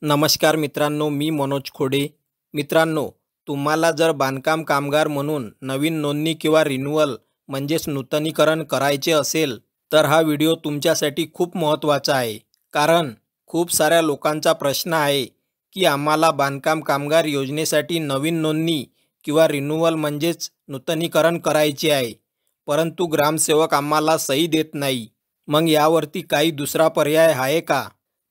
नमस्कार मित्रांनो, मी मनोज खोडे. मित्रांनो, तुम्हाला जर बांधकाम कामगार म्हणून नवीन नोंदणी किंवा रिन्युअल म्हणजेच नूतनीकरण करायचे असेल, तर हा व्हिडिओ तुमच्यासाठी खूप महत्त्वाचा आहे. कारण खूप साऱ्या लोकांचा प्रश्न आहे की आम्हाला बांधकाम कामगार योजनेसाठी नवीन नोंदणी किंवा रिन्युअल म्हणजेच नूतनीकरण करायचे आहे, परंतु ग्रामसेवक आम्हाला सही देत नाही. मग यावरती काही दुसरा पर्याय आहे का?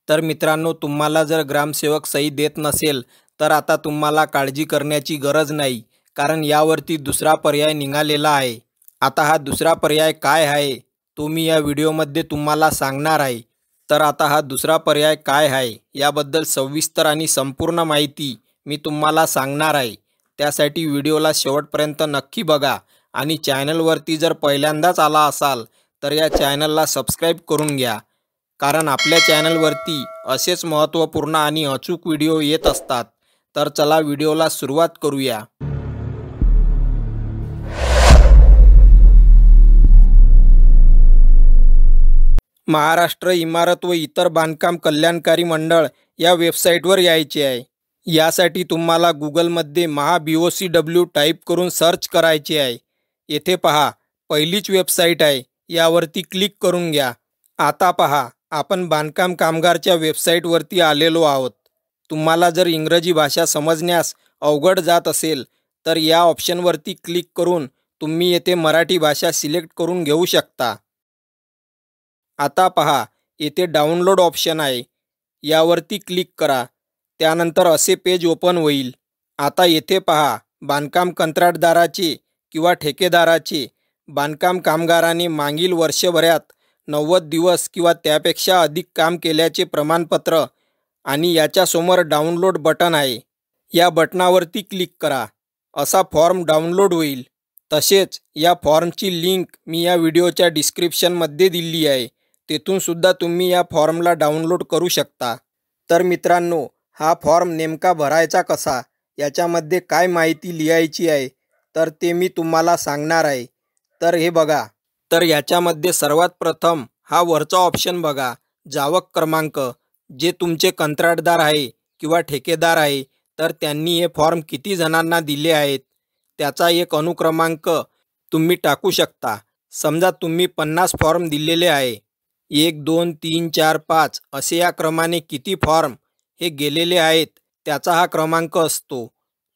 तर मित्रांनो, तुम्हाला जर ग्रामसेवक सही देत नसेल तर आता तुम्हाला काळजी करण्याची गरज नाही, कारण यावरती दुसरा पर्याय निघालेला आहे. आता हा दुसरा पर्याय काय आहे तो मी या व्हिडिओमध्ये तुम्हाला सांगणार आहे. तर आता हा दुसरा पर्याय काय आहे याबद्दल सविस्तर आणि संपूर्ण माहिती मी तुम्हाला सांगणार आहे. त्यासाठी व्हिडिओला शेवटपर्यंत नक्की बघा आणि चॅनलवरती जर पहिल्यांदाच आला असाल तर या चॅनलला सबस्क्राईब करून घ्या, कारण आपल्या चॅनलवरती असेच महत्त्वपूर्ण आणि अचूक व्हिडिओ येत असतात. तर चला व्हिडिओला सुरुवात करूया. महाराष्ट्र इमारत व इतर बांधकाम कल्याणकारी मंडळ या वेबसाईटवर यायचे आहे. यासाठी तुम्हाला गुगलमध्ये BOCW टाईप करून सर्च करायचे आहे. येथे पहा, पहिलीच वेबसाईट आहे, यावरती क्लिक करून घ्या. आता पहा, आपण बांधकाम कामगारच्या वेबसाईटवरती आलेलो आहोत. तुम्हाला जर इंग्रजी भाषा समजण्यास अवघड जात असेल तर या ऑप्शनवरती क्लिक करून तुम्ही येथे मराठी भाषा सिलेक्ट करून घेऊ शकता. आता पहा, येथे डाउनलोड ऑप्शन आहे, यावरती क्लिक करा. त्यानंतर असे पेज ओपन होईल. आता येथे पहा, बांधकाम कंत्राटदाराचे किंवा ठेकेदाराचे बांधकाम कामगाराने मागील वर्षभरात 90 दिवस किंवा त्यापेक्षा अधिक काम केल्याचे प्रमाणपत्र आणि याच्यासमोर डाउनलोड बटन आहे. या बटनावरती क्लिक करा. असा फॉर्म डाउनलोड होईल. तसेच या फॉर्मची लिंक मी या व्हिडिओच्या डिस्क्रिप्शनमध्ये दिली आहे. तेथून सुद्धा तुम्ही या फॉर्मला डाउनलोड करू शकता. तर मित्रांनो, हा फॉर्म नेमका भरायचा कसा, याच्यामध्ये काय माहिती लिहायची आहे तर ते मी तुम्हाला सांगणार आहे. तर हे बघा, तर याच्यामध्ये सर्वात प्रथम हा वरचा ऑप्शन बघा, जावक क्रमांक. जे तुमचे कंत्राटदार आहे किंवा ठेकेदार आहे तर त्यांनी हे फॉर्म किती जणांना दिले आहेत त्याचा एक अनुक्रमांक तुम्ही टाकू शकता. समजा तुम्ही 50 फॉर्म दिलेले आहे, 1 2 3 4 5 असे या क्रमाने किती फॉर्म हे गेलेले आहेत त्याचा हा क्रमांक असतो.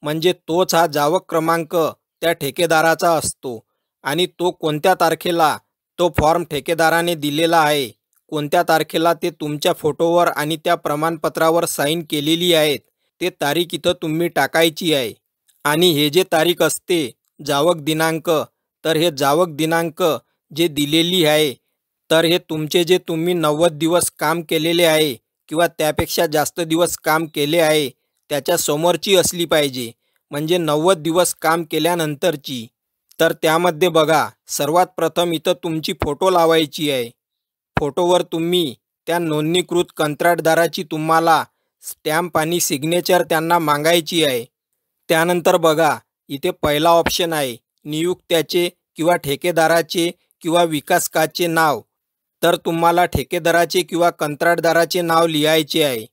म्हणजे तोच हा जावक क्रमांक त्या ठेकेदाराचा असतो आणि तो कोणत्या तारखेला तो फॉर्म ठेकेदाराने दिलेला आहे, कोणत्या तारखेला ते तुमच्या फोटोवर आणि त्या प्रमाणपत्रावर साईन केलेली आहेत ते तारीख इथं तुम्ही टाकायची आहे. आणि हे जे तारीख असते जावक दिनांक, तर हे जावक दिनांक जे दिलेली आहे तर हे तुमचे जे तुम्ही 90 दिवस काम केलेले आहे किंवा त्यापेक्षा जास्त दिवस काम केले आहे त्याच्या समोरची असली पाहिजे, म्हणजे 90 दिवस काम केल्यानंतरची. तर त्यामध्ये बघा, सर्वात प्रथम इथं तुमची फोटो लावायची आहे. फोटोवर तुम्ही त्या नोंदणीकृत कंत्राटदाराची तुम्हाला स्टॅम्प आणि सिग्नेचर त्यांना मागायची आहे. त्यानंतर बघा, इथे पहिला ऑप्शन आहे नियुक्त्याचे किंवा ठेकेदाराचे किंवा विकासकाचे नाव. तर तुम्हाला ठेकेदाराचे किंवा कंत्राटदाराचे नाव लिहायचे आहे.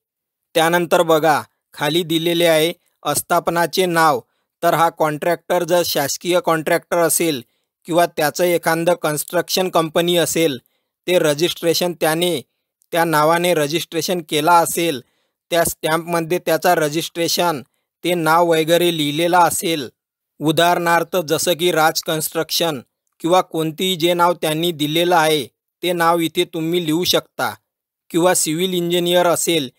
त्यानंतर बघा, खाली दिलेले आहे आस्थापनाचे नाव. तर हा कॉन्ट्रॅक्टर जर शासकीय कॉन्ट्रॅक्टर असेल किंवा त्याचं एखादं कन्स्ट्रक्शन कंपनी असेल, ते रजिस्ट्रेशन त्याने त्या नावाने रजिस्ट्रेशन केला असेल, त्या स्टॅम्पमध्ये त्याचा रजिस्ट्रेशन ते नाव वगैरे लिहिलेलं असेल. उदाहरणार्थ जसं की राज कन्स्ट्रक्शन किंवा कोणतीही जे नाव त्यांनी दिलेलं आहे ते नाव इथे तुम्ही लिहू शकता. किंवा सिव्हिल इंजिनियर असेल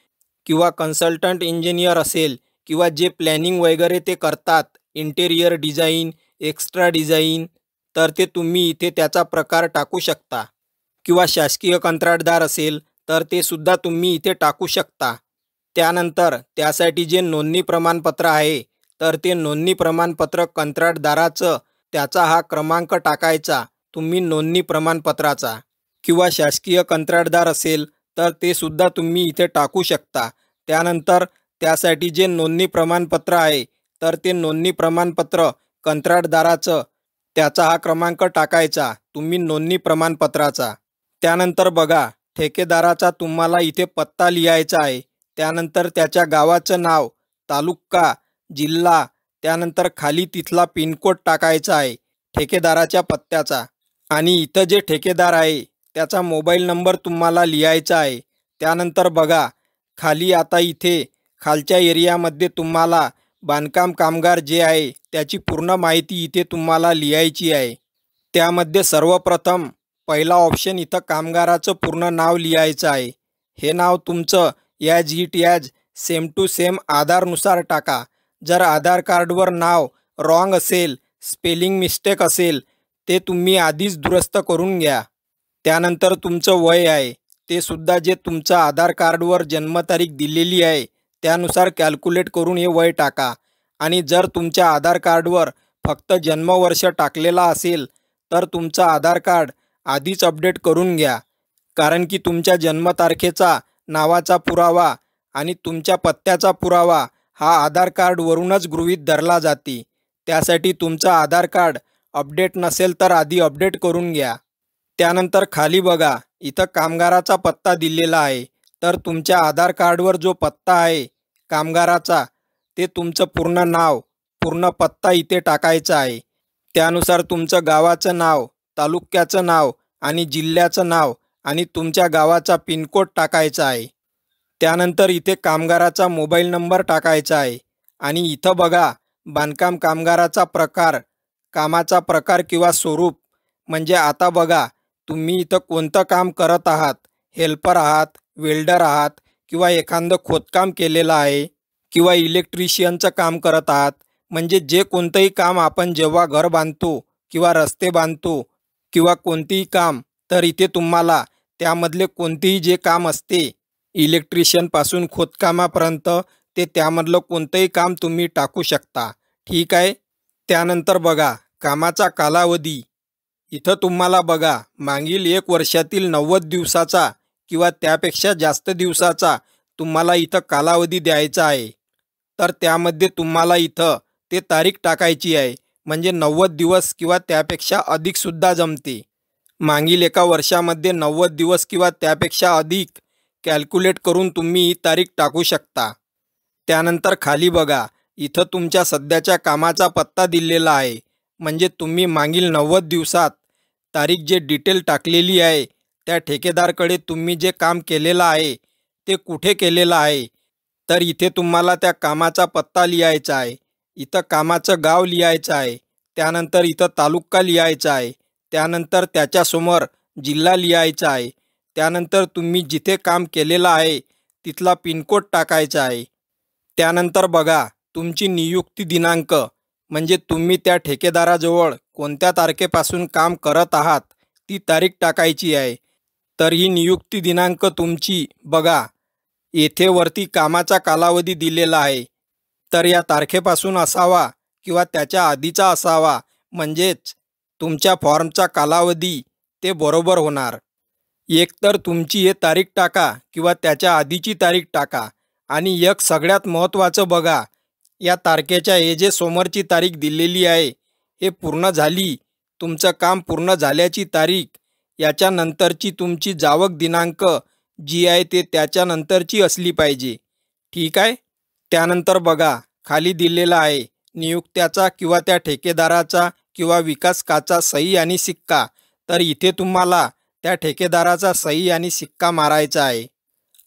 किंवा कन्सल्टंट इंजिनियर असेल किंवा जे प्लॅनिंग वगैरे ते करतात, इंटेरियर डिझाईन, एक्स्ट्रा डिझाईन, तर ते तुम्ही इथे त्याचा प्रकार टाकू शकता. किंवा शासकीय कंत्राटदार असेल तर ते सुद्धा तुम्ही इथे टाकू शकता. त्यानंतर त्यासाठी जे नोंदणी प्रमाणपत्र आहे तर ते नोंदणी प्रमाणपत्र कंत्राटदाराचं त्याचा हा क्रमांक टाकायचा तुम्ही नोंदणी प्रमाणपत्राचा. किंवा शासकीय कंत्राटदार असेल तर ते सुद्धा तुम्ही इथे टाकू शकता. त्यानंतर त्यासाठी जे नोंदणी प्रमाणपत्र आहे तर ते नोंदणी प्रमाणपत्र कंत्राटदाराचं त्याचा हा क्रमांक टाकायचा तुम्ही नोंदणी प्रमाणपत्राचा. त्यानंतर बघा, ठेकेदाराचा तुम्हाला इथे पत्ता लिहायचा आहे. त्यानंतर त्याच्या गावाचं नाव, तालुका, जिल्हा, त्यानंतर खाली तिथला पिनकोड टाकायचा आहे ठेकेदाराच्या पत्त्याचा. आणि इथं जे ठेकेदार आहे त्याचा मोबाईल नंबर तुम्हाला लिहायचा आहे. त्यानंतर बघा खाली आता इथे खालच्या एरियामध्ये तुम्हाला बांधकाम कामगार जे आहे त्याची पूर्ण माहिती इथे तुम्हाला लिहायची आहे. त्यामध्ये सर्वप्रथम पहिला ऑप्शन इथं कामगाराचं पूर्ण नाव लिहायचं आहे. हे नाव तुमचं as it as same to same आधारनुसार टाका. जर आधार कार्डवर नाव रॉंग असेल, स्पेलिंग मिस्टेक असेल, ते तुम्ही आधीच दुरुस्त करून घ्या. त्यानंतर तुमचं वय आहे ते सुद्धा जे तुमचं आधार कार्डवर जन्मतारीख दिलेली आहे त्यानुसार कॅल्क्युलेट करून हे वय टाका. आणि जर तुमच्या आधार कार्डवर फक्त जन्मवर्ष टाकलेला असेल तर तुमचं आधार कार्ड आधीच अपडेट करून घ्या. कारण की तुमच्या जन्मतारखेचा, नावाचा पुरावा आणि तुमच्या पत्त्याचा पुरावा हा आधार कार्डवरूनच गृहीत धरला जाते. त्यासाठी तुमचं आधार कार्ड अपडेट नसेल तर आधी अपडेट करून घ्या. त्यानंतर खाली बघा इथं कामगाराचा पत्ता दिलेला आहे. तर तुमच्या आधार कार्डवर जो पत्ता आहे कामगाराचा ते तुमचं पूर्ण नाव, पूर्ण पत्ता इथे टाकायचा आहे. त्यानुसार तुमचं गावाचं नाव, तालुक्याचं नाव आणि जिल्ह्याचं नाव आणि तुमच्या गावाचा पिनकोड टाकायचा आहे. त्यानंतर इथे कामगाराचा मोबाईल नंबर टाकायचा आहे. आणि इथं बघा बांधकाम कामगाराचा प्रकार, कामाचा प्रकार किंवा स्वरूप. म्हणजे आता बघा तुम्ही इथं कोणतं काम करत आहात, हेल्पर आहात, वेल्डर आहात किंवा एखादं खोदकाम केलेलं आहे किंवा इलेक्ट्रिशियनचं काम करत आहात. म्हणजे जे कोणतंही काम आपण जेव्हा घर बांधतो किंवा रस्ते बांधतो किंवा कोणतेही काम, तर इथे तुम्हाला त्यामधले कोणतेही जे काम असते इलेक्ट्रिशियनपासून खोदकामापर्यंत ते त्यामधलं कोणतंही काम तुम्ही टाकू शकता. ठीक आहे. त्यानंतर बघा कामाचा कालावधी. इथं तुम्हाला बघा मागील 1 वर्षातील 90 दिवसाचा किंवा त्यापेक्षा जास्त दिवसाचा तुम्हाला इथं कालावधी द्यायचा आहे. तर त्यामध्ये तुम्हाला इथं ते तारीख टाकायची आहे. म्हणजे 90 दिवस किंवा त्यापेक्षा अधिकसुद्धा जमते. मागील 1 वर्षामध्ये 90 दिवस किंवा त्यापेक्षा अधिक कॅल्क्युलेट करून तुम्ही ही तारीख टाकू शकता. त्यानंतर खाली बघा इथं तुमच्या सध्याच्या कामाचा पत्ता दिलेला आहे. म्हणजे तुम्ही मागील 90 दिवसात तारीख जे डिटेल टाकलेली आहे त्या ठेकेदारकडे तुम्ही जे काम केलेलं आहे ते कुठे केलेलं आहे. तर इथे तुम्हाला त्या कामाचा पत्ता लिहायचा आहे. इथं कामाचं गाव लिहायचं आहे. त्यानंतर इथं तालुका लिहायचा आहे. त्यानंतर त्याच्यासमोर जिल्हा लिहायचा आहे. त्यानंतर तुम्ही जिथे काम केलेलं आहे तिथला पिनकोड टाकायचा आहे. त्यानंतर बघा तुमची नियुक्ती दिनांक. म्हणजे तुम्ही त्या ठेकेदाराजवळ कोणत्या तारखेपासून काम करत आहात ती तारीख टाकायची आहे. तर ही नियुक्ती दिनांक तुमची बघा येथे वरती कामाचा कालावधी दिलेला आहे. तर या तारखेपासून असावा किंवा त्याच्या आधीचा असावा. म्हणजेच तुमच्या फॉर्मचा कालावधी ते बरोबर होणार. एकतर तुमची हे तारीख टाका किंवा त्याच्या आधीची तारीख टाका. आणि एक सगळ्यात महत्त्वाचं बघा या तारखेच्या हे जे समोरची तारीख दिलेली आहे हे पूर्ण झाली, तुमचं काम पूर्ण झाल्याची तारीख, याच्यानंतरची तुमची जावक दिनांक जी आहे ते त्याच्यानंतरची असली पाहिजे. ठीक आहे. त्यानंतर बघा खाली दिलेला आहे नियुक्त्याचा किंवा त्या ठेकेदाराचा किंवा विकासकाचा सही आणि शिक्का. तर इथे तुम्हाला त्या ठेकेदाराचा सही आणि शिक्का मारायचा आहे.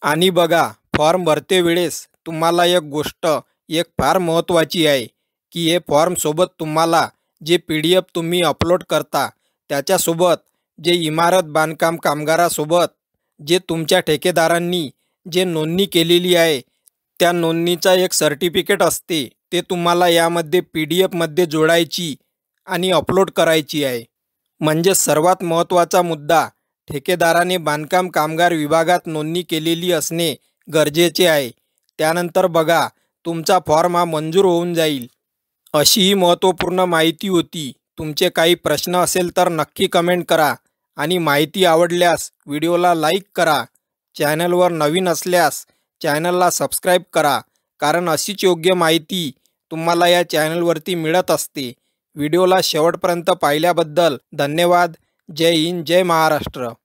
आणि बघा फॉर्म भरते वेळेस तुम्हाला एक गोष्ट एक फार महत्त्वाची आहे की हे फॉर्मसोबत तुम्हाला जे PDF तुम्ही अपलोड करता त्याच्यासोबत जे इमारत बांधकाम कामगारासोबत जे तुमच्या ठेकेदारांनी जे नोंदणी केलेली आहे त्या नोंदणीचा एक सर्टिफिकेट असते ते तुम्हाला यामध्ये PDF जोडायची आणि अपलोड करायची आहे. म्हणजे सर्वात महत्त्वाचा मुद्दा ठेकेदाराने बांधकाम कामगार विभागात नोंदणी केलेली असणे गरजेचे आहे. त्यानंतर बघा तुमचा फॉर्म हा मंजूर होऊन जाईल. अशी ही महत्त्वपूर्ण माहिती होती. तुमचे काही प्रश्न असेल तर नक्की कमेंट करा आणि माहिती आवडल्यास व्हिडिओला लाईक करा. चॅनलवर नवीन असल्यास चॅनलला सबस्क्राईब करा. कारण अशीच योग्य माहिती तुम्हाला या चॅनलवरती मिळत असते. व्हिडिओला शेवटपर्यंत पाहिल्याबद्दल धन्यवाद. जय हिंद, जय महाराष्ट्र.